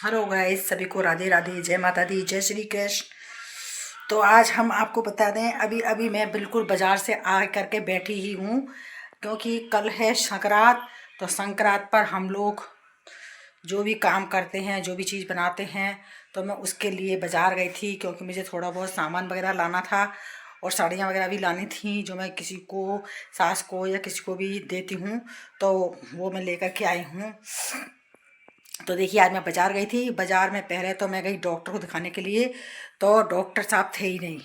Hello guys, सभी को राधे राधे, जय माता दी, जय श्री कृष्ण। तो आज हम आपको बता दें, अभी अभी मैं बिल्कुल बाज़ार से आ करके बैठी ही हूँ, क्योंकि कल है संक्रांत। तो संक्रांत पर हम लोग जो भी काम करते हैं, जो भी चीज़ बनाते हैं, तो मैं उसके लिए बाज़ार गई थी, क्योंकि मुझे थोड़ा बहुत सामान वगैरह लाना था और साड़ियाँ वगैरह भी लानी थी, जो मैं किसी को, सास को या किसी को भी देती हूँ, तो वो मैं लेकर के आई हूँ। तो देखिए, आज मैं बाज़ार गई थी। बाज़ार में पहले तो मैं गई डॉक्टर को दिखाने के लिए, तो डॉक्टर साहब थे ही नहीं,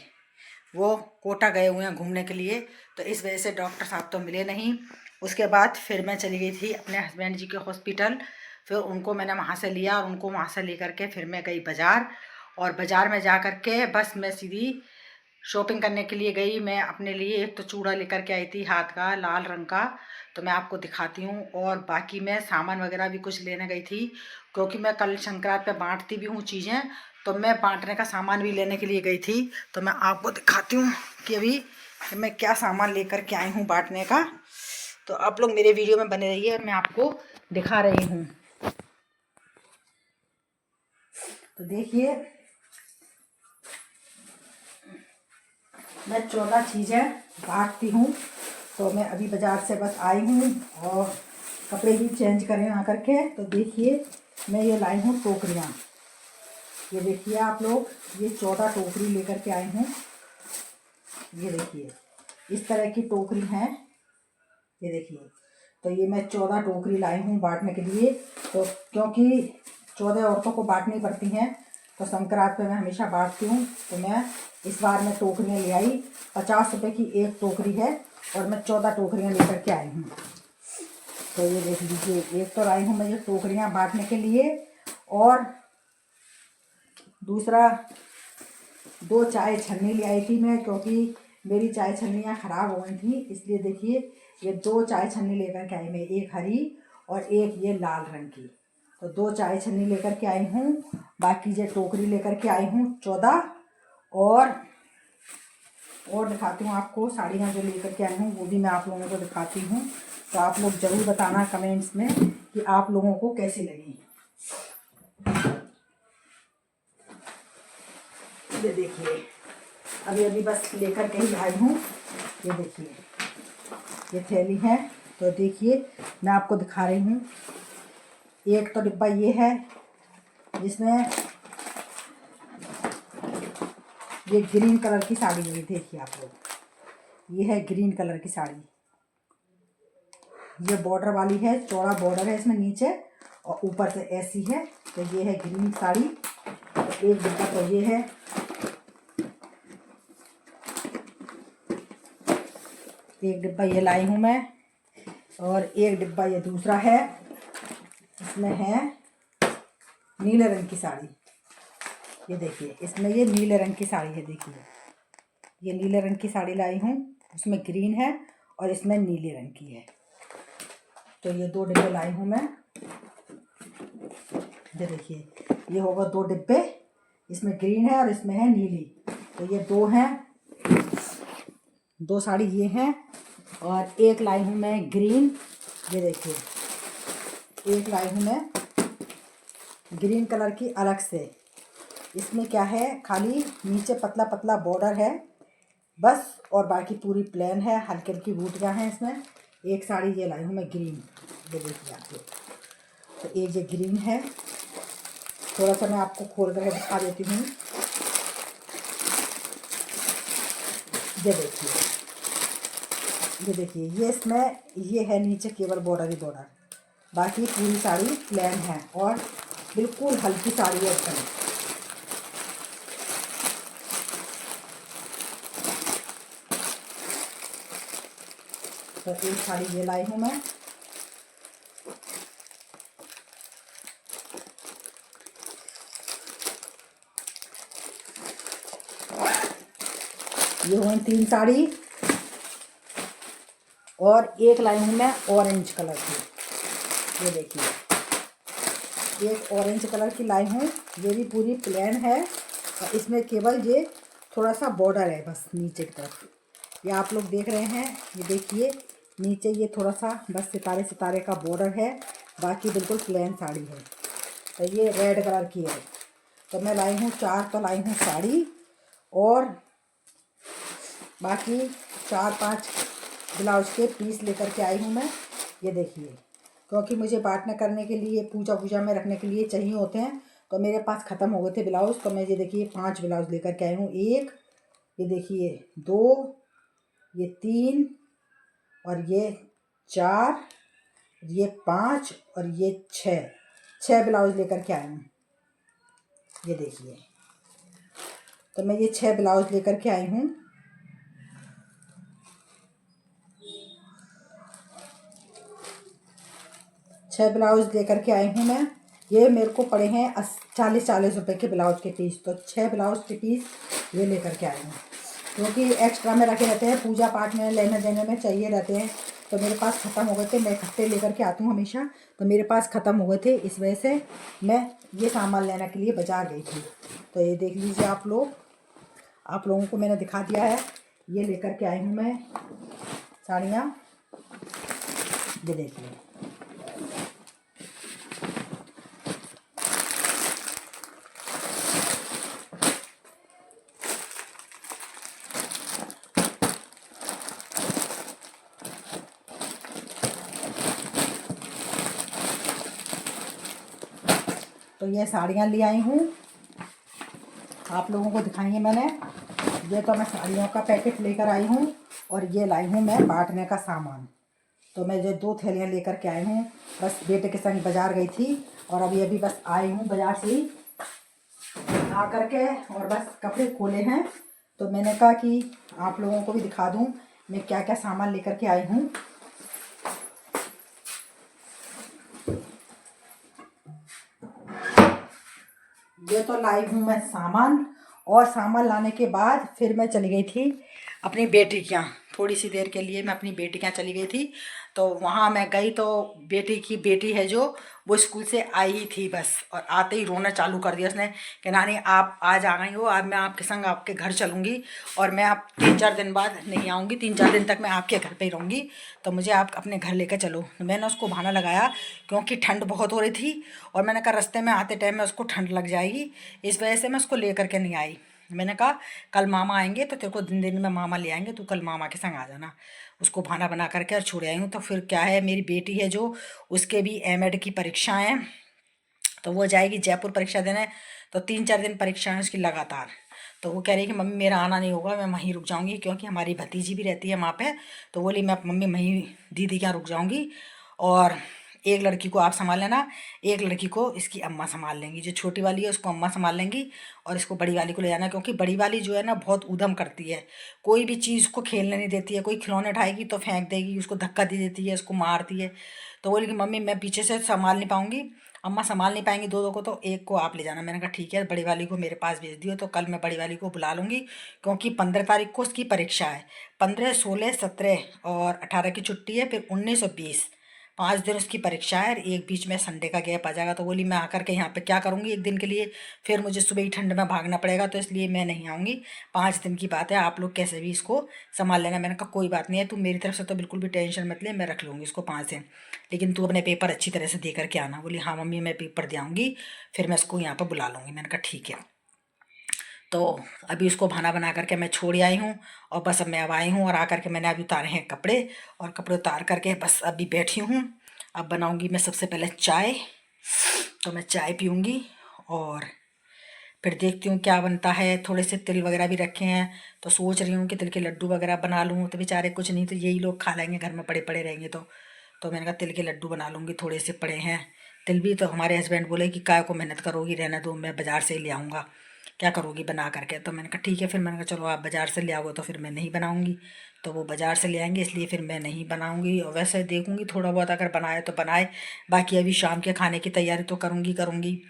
वो कोटा गए हुए हैं घूमने के लिए, तो इस वजह से डॉक्टर साहब तो मिले नहीं। उसके बाद फिर मैं चली गई थी अपने हस्बैंड जी के हॉस्पिटल। फिर उनको मैंने वहाँ से लिया और उनको वहाँ से लेकर के फिर मैं गई बाज़ार। और बाज़ार में जा कर के बस मैं सीधी शॉपिंग करने के लिए गई। मैं अपने लिए एक तो चूड़ा लेकर के आई थी, हाथ का लाल रंग का, तो मैं आपको दिखाती हूँ। और बाकी मैं सामान वगैरह भी कुछ लेने गई थी, क्योंकि मैं कल संक्रांत पे बांटती भी हूँ चीज़ें, तो मैं बांटने का सामान भी लेने के लिए गई थी। तो मैं आपको दिखाती हूँ कि अभी मैं क्या सामान लेकर के आई हूँ बांटने का। तो आप लोग मेरे वीडियो में बने रहिए और मैं आपको दिखा रही हूँ। तो देखिए, मैं 14 चीज़ें बांटती हूँ। तो मैं अभी बाज़ार से बस आई हूँ और कपड़े भी चेंज करें आ करके। तो देखिए, मैं ये लाई हूँ टोकरियाँ। ये देखिए आप लोग, ये 14 टोकरी लेकर के आई हूँ। ये देखिए, इस तरह की टोकरी हैं, ये देखिए। तो ये मैं 14 टोकरी लाई हूँ बांटने के लिए। तो क्योंकि 14 औरतों को बांटनी पड़ती हैं, तो संक्रांत पे मैं हमेशा बांटती हूँ। तो मैं इस बार मैं टोकरियाँ ले आई। 50 रुपये की एक टोकरी है और मैं 14 टोकरियाँ लेकर के आई हूँ। तो ये देख लीजिए, एक तो लाई हूँ मैं ये टोकरियाँ बांटने के लिए, और दूसरा 2 चाय छन्नी ले आई थी मैं, क्योंकि मेरी चाय छन्नियाँ ख़राब हो गई थी। इसलिए देखिए, ये 2 चाय छन्नी लेकर के आई मैं, एक हरी और एक ये लाल रंग की। तो 2 चाय छन्नी लेकर के आई हूँ। बाकी ये टोकरी लेकर के आई हूँ 14। और दिखाती हूँ आपको साड़ियाँ जो लेकर के आई हूँ, वो भी मैं आप लोगों को दिखाती हूँ। तो आप लोग ज़रूर बताना कमेंट्स में कि आप लोगों को कैसी लगी। ये देखिए, अभी अभी बस लेकर के ही आई हूँ। ये देखिए, ये थैली है। तो देखिए, मैं आपको दिखा रही हूँ। एक तो डिब्बा ये है, जिसमें ये ग्रीन कलर की साड़ी है। देखिए आप लोग, ये है ग्रीन कलर की साड़ी। ये बॉर्डर वाली है, चौड़ा बॉर्डर है इसमें नीचे और ऊपर से ऐसी है। तो ये है ग्रीन साड़ी। तो एक डिब्बा तो ये है, एक डिब्बा ये लाई हूँ मैं, और एक डिब्बा ये दूसरा है। इसमें है नीले रंग की साड़ी। ये देखिए, इसमें ये नीले रंग की साड़ी है। देखिए, ये नीले रंग की साड़ी लाई हूँ, उसमें ग्रीन है और इसमें नीले रंग की है। तो ये 2 डिब्बे लाई हूँ मैं। ये देखिए, ये होगा 2 डिब्बे, इसमें ग्रीन है और इसमें है नीली। तो ये 2 हैं, 2 साड़ी ये हैं, और एक लाई हूँ मैं ग्रीन। ये देखिए, एक लाई हूँ मैं ग्रीन कलर की अलग से। इसमें क्या है, खाली नीचे पतला पतला बॉर्डर है बस, और बाकी पूरी प्लेन है, हल्की हल्की बूटियाँ हैं इसमें। एक साड़ी ये लाई हूँ मैं ग्रीन। ये देखिए आप लोग, तो एक ये ग्रीन है। थोड़ा सा मैं आपको खोल कर दिखा देती हूँ। ये देखिए, ये देखिए, ये इसमें ये है नीचे केवल बॉर्डर ही बॉर्डर, बाकी पूरी साड़ी प्लेन है और बिल्कुल हल्की साड़ी है एकदम। तो एक साड़ी ये लाई हूँ मैं। ये हुई 3 साड़ी, और एक लाई हूँ मैं ऑरेंज कलर की। ये देखिए, एक ऑरेंज कलर की लाई हूँ, ये भी पूरी प्लेन है और इसमें केवल ये थोड़ा सा बॉर्डर है बस नीचे की तरफ। ये आप लोग देख रहे हैं, ये देखिए नीचे ये थोड़ा सा बस सितारे सितारे का बॉर्डर है, बाकी बिल्कुल प्लेन साड़ी है। तो ये रेड कलर की है। तो मैं लाई हूँ 4, तो लाई हूँ साड़ी और बाकी 4-5 ब्लाउज के पीस लेकर के आई हूँ मैं। ये देखिए, क्योंकि मुझे बांटने करने के लिए पूजा पूजा में रखने के लिए चाहिए होते हैं, तो मेरे पास ख़त्म हो गए थे ब्लाउज़। तो मैं ये देखिए 5 ब्लाउज़ लेकर के आई हूँ। 1, ये देखिए 2, ये 3 और ये 4, ये 5 और ये 6 ब्लाउज़ लेकर के आई हूँ। ये देखिए, तो मैं ये 6 ब्लाउज़ लेकर के आई हूँ। छः ब्लाउज़ लेकर के आई हूँ मैं। ये मेरे को पड़े हैं 40 रुपए के ब्लाउज़ के पीस। तो 6 ब्लाउज़ के पीस ये लेकर के आई हूँ, क्योंकि एक्स्ट्रा में रखे रहते हैं, पूजा पाठ में लेने देने में चाहिए रहते हैं। तो मेरे पास ख़त्म हो गए थे। मैं इकट्ठे लेकर के आती हूँ हमेशा, तो मेरे पास ख़त्म हो गए थे, इस वजह से मैं ये सामान लेने के लिए बाज़ार गई थी। तो ये देख लीजिए आप लोगों को मैंने दिखा दिया है। ये लेकर के आई हूँ मैं साड़ियाँ। ये देखिए, तो ये साड़ियाँ ले आई हूँ, आप लोगों को दिखाई है मैंने। ये तो मैं साड़ियों का पैकेट लेकर आई हूँ और ये लाई हूँ मैं बांटने का सामान। तो मैं जो 2 थैलियाँ लेकर के आई हूँ, बस बेटे के संग बाज़ार गई थी और अभी बस आई हूँ बाज़ार से ही आ करके, और बस कपड़े खोले हैं। तो मैंने कहा कि आप लोगों को भी दिखा दूँ मैं क्या क्या सामान लेकर के आई हूँ। ये तो लाई हूँ मैं सामान, और सामान लाने के बाद फिर मैं चली गई थी अपनी बेटी के यहाँ। थोड़ी सी देर के लिए मैं अपनी बेटी के यहाँ चली गई थी। तो वहाँ मैं गई तो बेटी है जो, वो स्कूल से आई ही थी बस, और आते ही रोना चालू कर दिया उसने कि नानी आप आज आ गई हो, अब मैं आपके संग आपके घर चलूँगी और मैं आप 3-4 दिन बाद नहीं आऊँगी, 3-4 दिन तक मैं आपके घर पे ही रहूँगी, तो मुझे आप अपने घर लेकर चलो। मैंने उसको बहाना लगाया क्योंकि ठंड बहुत हो रही थी, और मैंने कहा रास्ते में आते टाइम में उसको ठंड लग जाएगी, इस वजह से मैं उसको लेकर के नहीं आई। मैंने कहा कल मामा आएंगे तो तेरे को दिन में मामा ले आएंगे, तू कल मामा के संग आ जाना। उसको बहाना बना करके और छोड़ आई हूँ। तो फिर क्या है, मेरी बेटी है जो, उसके भी एमएड की परीक्षाएं हैं, तो वो जाएगी जयपुर परीक्षा देने। तो 3-4 दिन परीक्षा है उसकी लगातार। तो वो कह रही है कि मम्मी मेरा आना नहीं होगा, मैं वहीं रुक जाऊँगी, क्योंकि हमारी भतीजी भी रहती है वहाँ पे। तो बोली मैं मम्मी वहीं दीदी के यहाँ रुक जाऊँगी, और एक लड़की को आप संभाल लेना, एक लड़की को इसकी अम्मा संभाल लेंगी, जो छोटी वाली है उसको अम्मा संभाल लेंगी, और इसको बड़ी वाली को ले जाना, क्योंकि बड़ी वाली जो है ना बहुत ऊधम करती है, कोई भी चीज़ को खेलने नहीं देती है, कोई खिलौने उठाएगी तो फेंक देगी, उसको धक्का दे देती है, उसको मारती है। तो बोली कि मम्मी मैं पीछे से संभाल नहीं पाऊँगी, अम्मा संभाल नहीं पाएंगी दो को, तो एक को आप ले जाना। मैंने कहा ठीक है, बड़ी वाली को मेरे पास भेज दियो। तो कल मैं बड़ी वाली को बुला लूँगी, क्योंकि 15 तारीख को उसकी परीक्षा है। 15, 16, 17 और 18 की छुट्टी है, फिर 19 और 20, 5 दिन उसकी परीक्षा है, और एक बीच में संडे का गैप आ जाएगा। तो बोली मैं आकर के यहाँ पे क्या करूँगी एक दिन के लिए, फिर मुझे सुबह ही ठंड में भागना पड़ेगा, तो इसलिए मैं नहीं आऊँगी। 5 दिन की बात है, आप लोग कैसे भी इसको संभाल लेना। मैंने कहा कोई बात नहीं है, तू मेरी तरफ से तो बिल्कुल भी टेंशन मत ले, मैं रख लूँगी इसको 5 दिन, लेकिन तू अपने पेपर अच्छी तरह से दे करके आना। बोली हाँ मम्मी मैं पेपर दे आऊँगी, फिर मैं इसको यहाँ पर बुला लूँगी। मैंने कहा ठीक है। तो अभी उसको बहाना बना करके मैं छोड़ आई हूँ, और बस अब मैं अब आई हूँ, और आकर के मैंने अभी उतारे हैं कपड़े, और कपड़े उतार करके बस अभी बैठी हूँ। अब बनाऊँगी मैं सबसे पहले चाय, तो मैं चाय पीऊँगी, और फिर देखती हूँ क्या बनता है। थोड़े से तिल वगैरह भी रखे हैं, तो सोच रही हूँ कि तिल के लड्डू वगैरह बना लूँ, तो बेचारे कुछ नहीं तो यही लोग खा लेंगे, घर में पड़े पड़े रहेंगे। तो मैंने कहा तिल के लड्डू बना लूँगी, थोड़े से पड़े हैं तिल भी। तो हमारे हस्बैंड बोले कि काय को मेहनत करोगी, रहने दो, मैं बाज़ार से ही ले आऊँगा, क्या करोगी बना करके। तो मैंने कहा ठीक है, फिर मैंने कहा चलो आप बाज़ार से ले आओगे तो फिर मैं नहीं बनाऊँगी। तो वो बाज़ार से ले आएंगे, इसलिए फिर मैं नहीं बनाऊँगी। और वैसे देखूँगी थोड़ा बहुत अगर बनाए तो बनाए, बाकी अभी शाम के खाने की तैयारी तो करूँगी।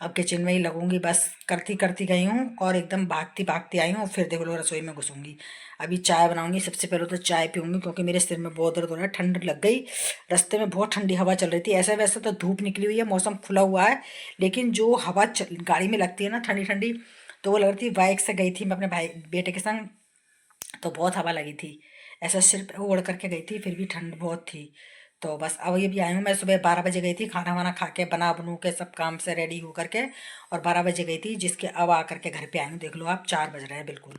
अब किचन में ही लगूंगी, बस करती करती गई हूँ और एकदम भागती भागती आई हूँ, फिर देख लो रसोई में घुसूंगी। अभी चाय बनाऊंगी, सबसे पहले तो चाय पीऊँगी, क्योंकि मेरे सिर में बहुत दर्द हो रहा है, ठंड लग गई। रास्ते में बहुत ठंडी हवा चल रही थी, ऐसे वैसे तो धूप निकली हुई है, मौसम खुला हुआ है, लेकिन जो हवा गाड़ी में लगती है ना ठंडी ठंडी, तो वो लग रही थी। बाइक से गई थी मैं अपने भाई बेटे के संग, तो बहुत हवा लगी थी, ऐसा सिर पे ओढ़ करके गई थी, फिर भी ठंड बहुत थी। तो बस अब ये भी आई हूँ। मैं सुबह 12 बजे गई थी, खाना वाना खा के बना बनू के सब काम से रेडी हो करके, और 12 बजे गई थी, जिसके अब आ करके घर पे आई हूँ। देख लो आप, 4 बज रहे हैं बिल्कुल।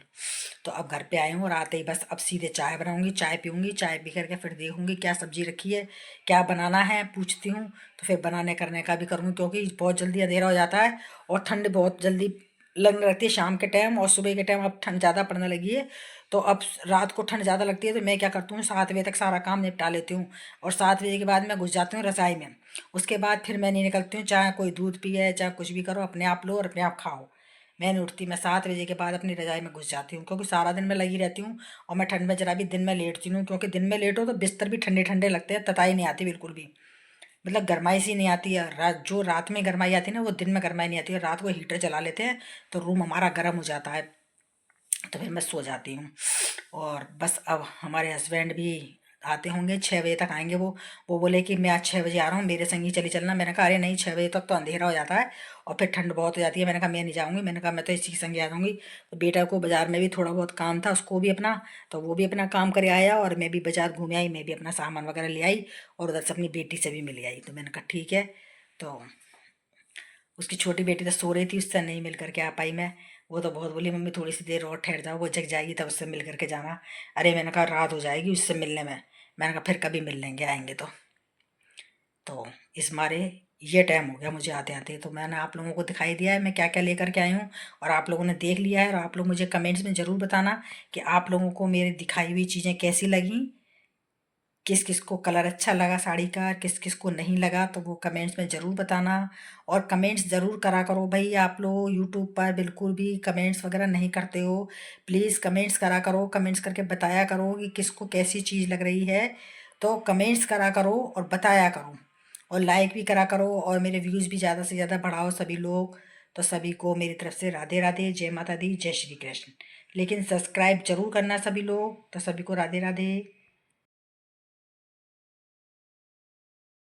तो अब घर पे आई हूँ और आते ही बस अब सीधे चाय बनाऊंगी, चाय पीऊंगी, चाय पी करके फिर देखूंगी क्या सब्जी रखी है, क्या बनाना है, पूछती हूँ। तो फिर बनाने करने का भी करूँगी, क्योंकि बहुत जल्दी अंधेरा हो जाता है और ठंड बहुत जल्दी लगने लगती है शाम के टाइम और सुबह के टाइम। अब ठंड ज़्यादा पड़ने लगी है, तो अब रात को ठंड ज़्यादा लगती है, तो मैं क्या करती हूँ 7 बजे तक सारा काम निपटा लेती हूँ, और 7 बजे के बाद मैं घुस जाती हूँ रज़ाई में। उसके बाद फिर मैं नहीं निकलती हूँ, चाहे कोई दूध पिए चाहे कुछ भी करो, अपने आप लो और अपने आप खाओ। मैं नहीं उठती, मैं 7 बजे के बाद अपनी रज़ाई में घुस जाती हूँ, क्योंकि सारा दिन मैं लगी रहती हूँ। और मैं ठंड में जरा भी दिन में लेटती हूँ, क्योंकि दिन में लेटो तो बिस्तर भी ठंडे ठंडे लगते हैं, तताई नहीं आती बिल्कुल भी। मतलब गरमाई सी नहीं आती है। जो रात में गरमाई आती है ना, वो दिन में गरमाई नहीं आती है। रात को हीटर जला लेते हैं तो रूम हमारा गर्म हो जाता है, तो फिर मैं सो जाती हूँ। और बस अब हमारे हस्बैंड भी आते होंगे, 6 बजे तक आएंगे वो बोले कि मैं आज 6 बजे आ रहा हूँ, मेरे संग ही चली चलना। मैंने कहा अरे नहीं, 6 बजे तक तो अंधेरा हो जाता है और फिर ठंड बहुत हो जाती है। मैंने कहा मैं नहीं जाऊँगी, मैंने कहा मैं तो इसी के संग आ जाऊँगी। तो बेटा को बाजार में भी थोड़ा बहुत काम था, उसको भी अपना, तो वो भी अपना काम करे आया और मैं भी बाजार घूम आई, मैं भी अपना सामान वगैरह ले आई और उधर से अपनी बेटी से भी मिल आई। तो मैंने कहा ठीक है। तो उसकी छोटी बेटी तो सो रही थी, उससे नहीं मिल करके आ पाई मैं। वो तो बहुत बोली मम्मी थोड़ी सी देर और ठहर जाओ, वो जग जाएगी तब उससे मिल करके जाना। अरे मैंने कहा रात हो जाएगी उससे मिलने में। मैंने कहा फिर कभी मिल लेंगे आएंगे तो इस मारे ये टाइम हो गया मुझे आते आते। तो मैंने आप लोगों को दिखाई दिया है मैं क्या क्या लेकर के आई हूँ, और आप लोगों ने देख लिया है। और आप लोग मुझे कमेंट्स में ज़रूर बताना कि आप लोगों को मेरी दिखाई हुई चीज़ें कैसी लगीं, किस किस को कलर अच्छा लगा साड़ी का, किस किस को नहीं लगा, तो वो कमेंट्स में ज़रूर बताना। और कमेंट्स ज़रूर करा करो भाई, आप लोग यूट्यूब पर बिल्कुल भी कमेंट्स वगैरह नहीं करते हो। प्लीज़ कमेंट्स करा करो, कमेंट्स करके बताया करो कि किसको कैसी चीज़ लग रही है। तो कमेंट्स करा करो और बताया करो, और लाइक भी करा करो, और मेरे व्यूज़ भी ज़्यादा से ज़्यादा बढ़ाओ सभी लोग। तो सभी को मेरी तरफ से राधे राधे, जय माता दी, जय श्री कृष्ण। लेकिन सब्सक्राइब जरूर करना सभी लोग। तो सभी को राधे राधे।